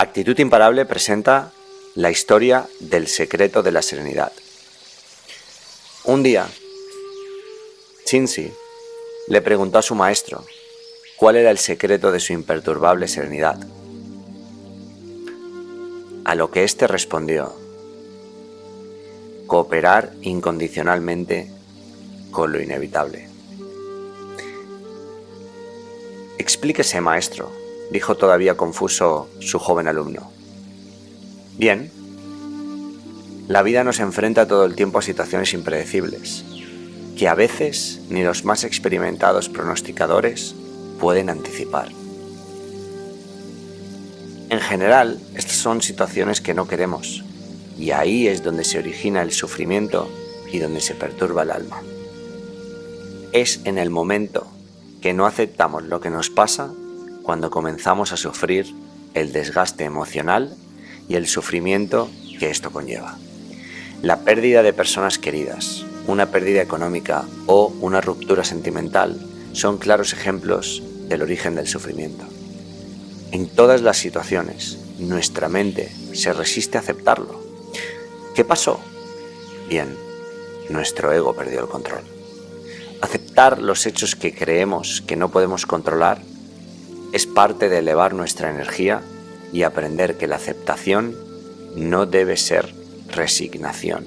Actitud Imparable presenta la historia del secreto de la serenidad. Un día, Chinzi le preguntó a su maestro cuál era el secreto de su imperturbable serenidad. A lo que éste respondió: cooperar incondicionalmente con lo inevitable. Explíquese, maestro, dijo todavía confuso su joven alumno. Bien, la vida nos enfrenta todo el tiempo a situaciones impredecibles, que a veces ni los más experimentados pronosticadores pueden anticipar. En general, estas son situaciones que no queremos, y ahí es donde se origina el sufrimiento y donde se perturba el alma. Es en el momento que no aceptamos lo que nos pasa cuando comenzamos a sufrir el desgaste emocional y el sufrimiento que esto conlleva. La pérdida de personas queridas, una pérdida económica o una ruptura sentimental son claros ejemplos del origen del sufrimiento. En todas las situaciones, nuestra mente se resiste a aceptarlo. ¿Qué pasó? Bien, nuestro ego perdió el control. Aceptar los hechos que creemos que no podemos controlar es parte de elevar nuestra energía y aprender que la aceptación no debe ser resignación.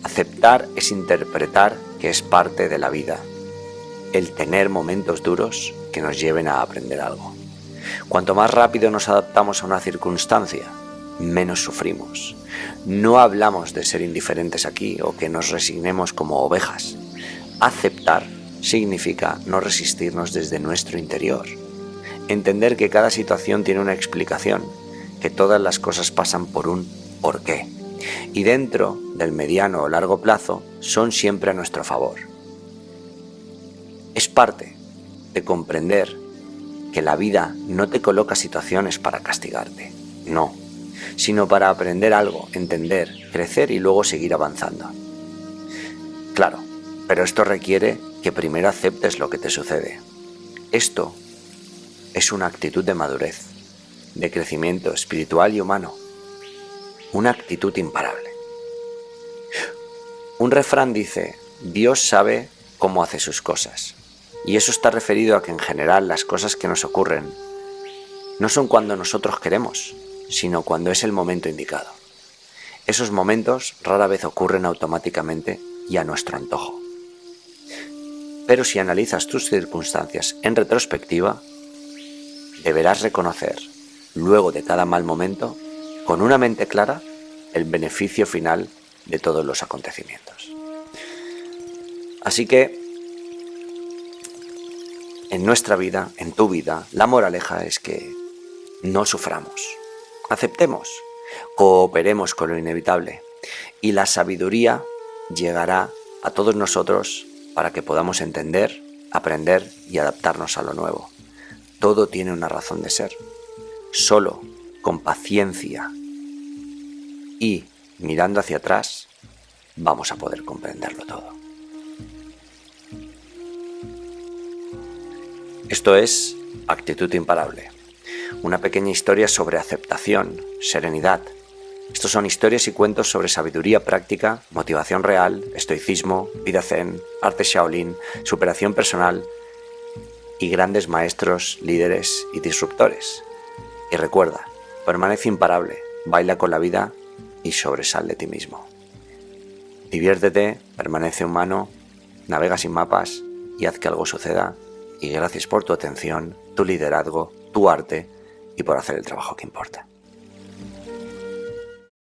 Aceptar es interpretar que es parte de la vida, el tener momentos duros que nos lleven a aprender algo. Cuanto más rápido nos adaptamos a una circunstancia, menos sufrimos. No hablamos de ser indiferentes aquí o que nos resignemos como ovejas. Aceptar significa no resistirnos desde nuestro interior. Entender que cada situación tiene una explicación, que todas las cosas pasan por un porqué. Y dentro del mediano o largo plazo son siempre a nuestro favor. Es parte de comprender que la vida no te coloca situaciones para castigarte, no, sino para aprender algo, entender, crecer y luego seguir avanzando. Claro, pero esto requiere que primero aceptes lo que te sucede. Esto es una actitud de madurez, de crecimiento espiritual y humano, una actitud imparable. Un refrán dice: Dios sabe cómo hace sus cosas. Y eso está referido a que en general las cosas que nos ocurren no son cuando nosotros queremos, sino cuando es el momento indicado. Esos momentos rara vez ocurren automáticamente y a nuestro antojo. Pero si analizas tus circunstancias en retrospectiva, deberás reconocer, luego de cada mal momento, con una mente clara, el beneficio final de todos los acontecimientos. Así que, en nuestra vida, en tu vida, la moraleja es que no suframos, aceptemos, cooperemos con lo inevitable y la sabiduría llegará a todos nosotros para que podamos entender, aprender y adaptarnos a lo nuevo. Todo tiene una razón de ser. Solo con paciencia y mirando hacia atrás vamos a poder comprenderlo todo. Esto es Actitud Imparable, una pequeña historia sobre aceptación, serenidad. Estos son historias y cuentos sobre sabiduría práctica, motivación real, estoicismo, vida zen, arte Shaolin, superación personal y grandes maestros, líderes y disruptores. Y recuerda, permanece imparable, baila con la vida y sobresal de ti mismo. Diviértete, permanece humano, navega sin mapas y haz que algo suceda. Y gracias por tu atención, tu liderazgo, tu arte y por hacer el trabajo que importa.